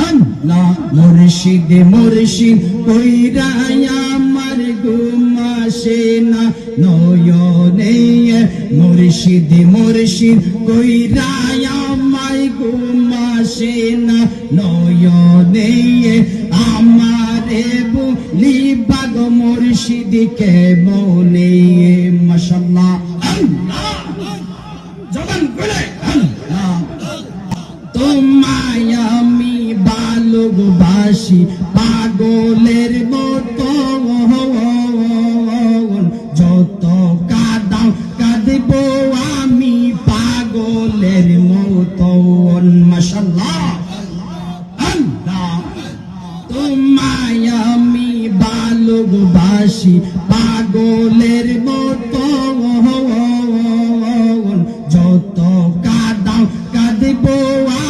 আল্লাহ মুর্শিদ মুর্শিদ কইরা আমার ঘুম আসে না নয়নে মুর্শিদ মুর্শিদ কইরা আমার ঘুম আসে না নয়নে আমারে বলি বাগ মুর্শিদ কে মনে মাশাআল্লাহ আল্লাহ জবান খুলে আল্লাহ তোমায় আমি ভালোবাসি পাগলের মতো যত কাঁদাও কাঁদব আমি পাগলের মতো মাশাআল্লাহ আল্লাহ তোমায় আমি ভালোবাসি পাগলের মতো যত কাঁদাও কাঁদব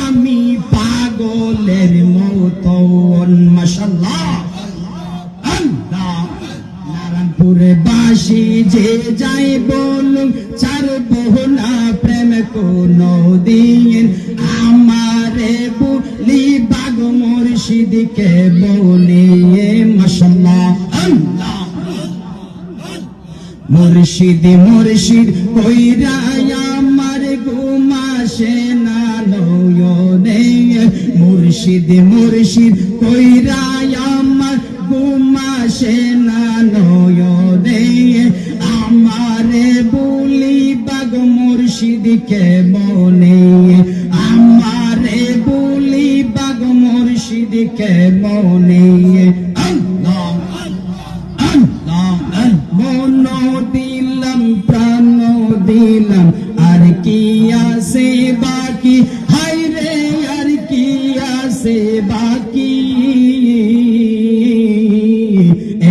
আমি পাগলের মতো মাশাআল্লাহ আল্লাহ নারায়ণপুরে বাসি যে যাই বলুন ছাড়ব না প্রেম কোনো দিন আমারে বলি বাগ মুর্শিদকে বলি মাশাআল্লাহ আল্লাহ মুর্শিদ মুর্শিদ কইরা আমার ঘুম আসে না নয়নে মুর্শিদ মুর্শিদ কইরা আমার ঘুম আসে না নয়নে আমারে বলি বাগ মুর্শিদকে মনে আমারে বলি বাগ মুর্শিদকে মনে আল্লাহ মন দিলাম প্রাণ দিলাম আর কি আছে বাকি হায় রে আর কি আছে বাকি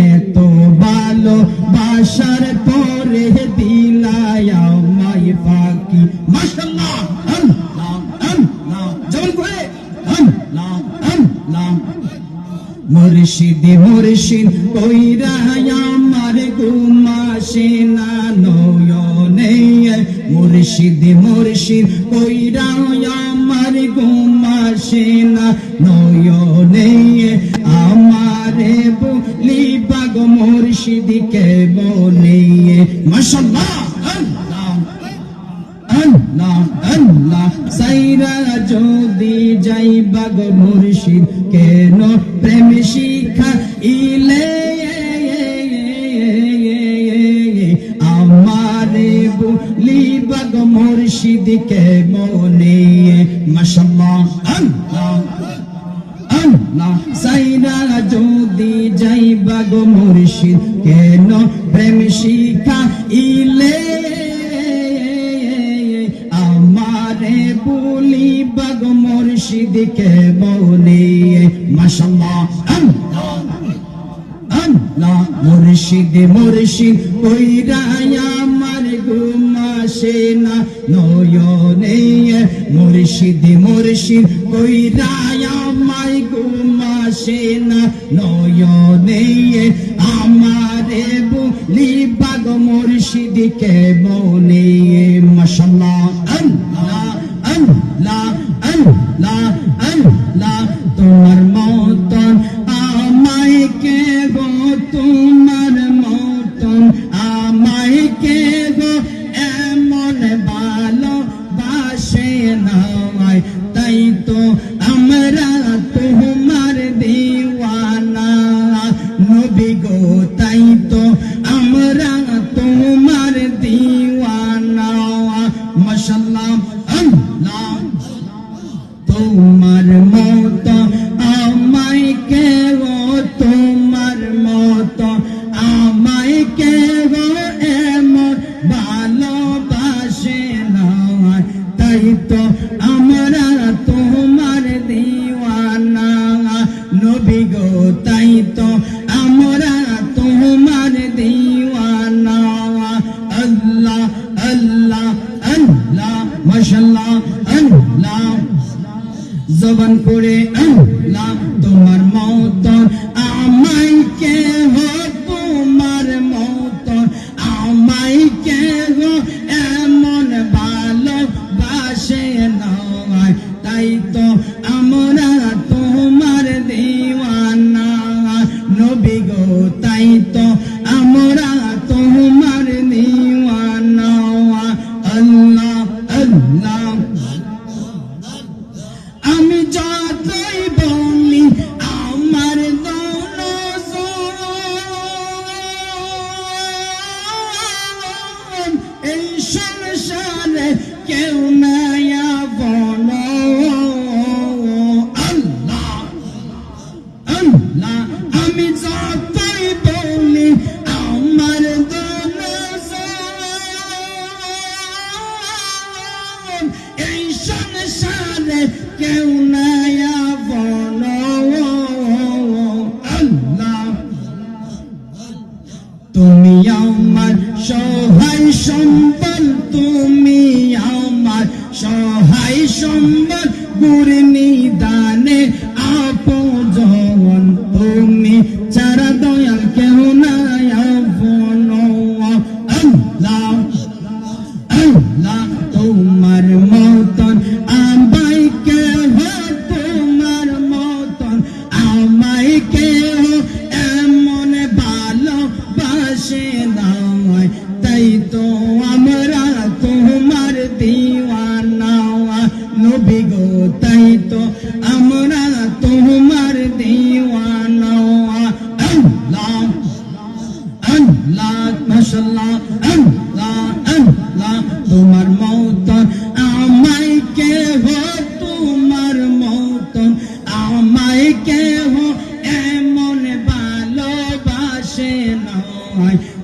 এত ভালো বাসার পরে দিলায় আমায় ফাঁকি মাশাআল্লাহ আল্লাহ আল্লাহ জবান করে আল্লাহ আল্লাহ মুর্শিদ মুর্শিদ কইরা আমার ঘুম আসে না নয়নে মুর্শিদ মুর্শিদ কইরা আমার ঘুম আসে না নয়নে আমারে বলি বাগ মুর্শিদকে বলে মাশাআল্লাহ আল্লাহ আল্লাহ আল্লাহ সাইরা যদি যাই বাগ মুর্শিদ কেন প্রেম শিখা ইলে আমারে বলি বাগ মুর্শিদকে মনে মাশাআল্লাহ আল্লাহ আল্লাহ সাইরা যদি যাই বাগ মুর্শিদ কেন প্রেম শিখা ইলে আমারে বলি বাগ মুর্শিদকে মনে মাশাআল্লাহ আল্লাহ আল্লাহ মুর্শিদ মুর্শিদ কইরা আমার ঘুম আসে না নয়নে মুর্শিদ মুর্শিদ কইরা আমার ঘুম আসে না নয়নে আমারে বলি বাগ মুর্শিদকে মনে মাশাআল্লাহ আল্লাহ আল্লাহ আল্লাহ আল্লাহ তোমার মতন আমায় কে গো তোমার মতন আমায় কে গো এমন ভালো বাসে না তাই তো আমরা তোমার দিওয়ানা নবী গো তাই তো আমরা তোমার দিওয়ানা মাশাআল্লাহ আল্লাহ তোমার মত আমায় কে গো তোমার মত আমায় কে গো এমন ভালোবাসে না তাই তো আমরা তোমার দিওয়ানা নবী গো তাই তো আমরা তোমার দিওয়ানা আল্লাহ আল্লাহ আল্লাহ মাশাআল্লাহ আল্লাহ জবান করে আল্লাহ তোমার মতন আমায় কে হো তোমার মতন আমায় কে হো এমন ভালোবাসে না তাই তো আমরা যতই বলি আমার এই সংসারে কেউ নাই আপন আল্লাহ আল্লাহ আমি যতই বলি আমার এই সংসারে কেউ নাই আপন আল্লাহ তুমি আমার সহায় সম্বল তুমি আমার সহায় সম্বল গুরনি দানে আপন তুমি ছাড়া দয়াল কেউ নাই আপন আল্লাহ আল্লাহ তোমার মতন আমায় কেহ তোমার মতন আমায় কেহ এমন ভালোবাসে না তাই তো আমরা তোমার দিওয়ানা নবী গো তাই তো আমরা তোমার দিওয়ানা আল্লাহ আল্লাহ মাশাআল্লাহ আল্লাহ আল্লাহ তোমার মতন আমায় কেহ তোমার মতন আমায় কেহ এমন ভালোবাসে না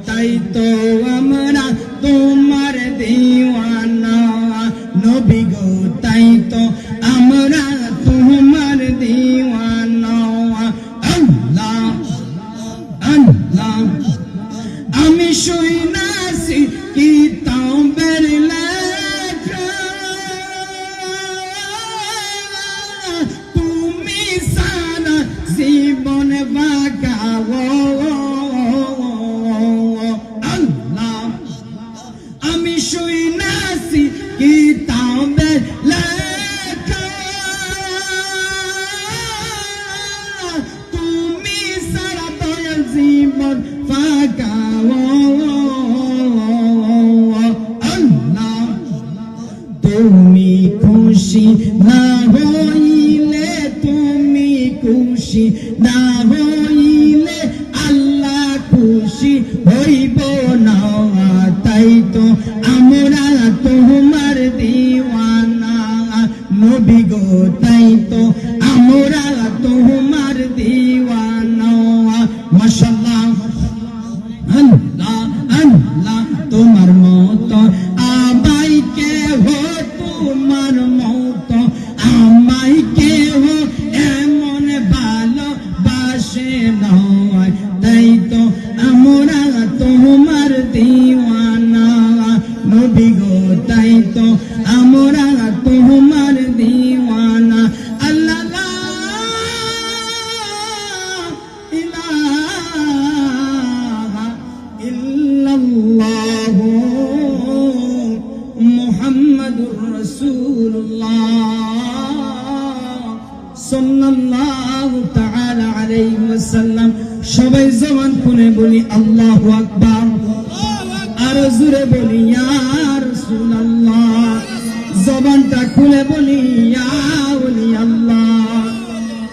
তাই তো আমরা তোমার দিওয়ানা নবী গো তাই তো আমরা তোমার দিওয়ানা আল্লাহ আল্লাহ আমি শুনাছি কিতাবের লেখা তুমি সারা জীবন বাঁকাও আল্লাহ আমি শুনাছি কিতাবের লেখা তুমি সারা দয়াল জীবন বাঁকাও আল্লাহ তুমি খুশি না হইলে তুমি খুশি না হইলে আল্লাহ খুশি হইব না তাই তো আমরা তোমার দিওয়ানা নবী গো তাই তো আমরা তোমার দিওয়ানা মাশাআল্লাহ আল্লাহ আল্লাহ তোমার মতো আমায় কেহ তোমার মতো আমায় কেহ এমন ভালোবাসে না তাই তো আমরা তোমার দিওয়ানা নবী গো তাই তো আমরা তোমার দিওয়ানা আল্লাহ লা ইলাহা ইল্লাল্লাহ মুহাম্মাদুর রাসূলুল্লাহ সাল্লাল্লাহু তাআলা আলাইহি ওয়াসাল্লাম সবাই জবান খুলে বলি আল্লাহু আকবার আর জোরে বলি ইয়া রাসূলুল্লাহ জবানটা খুলে বলি ইয়া ওলি আল্লাহ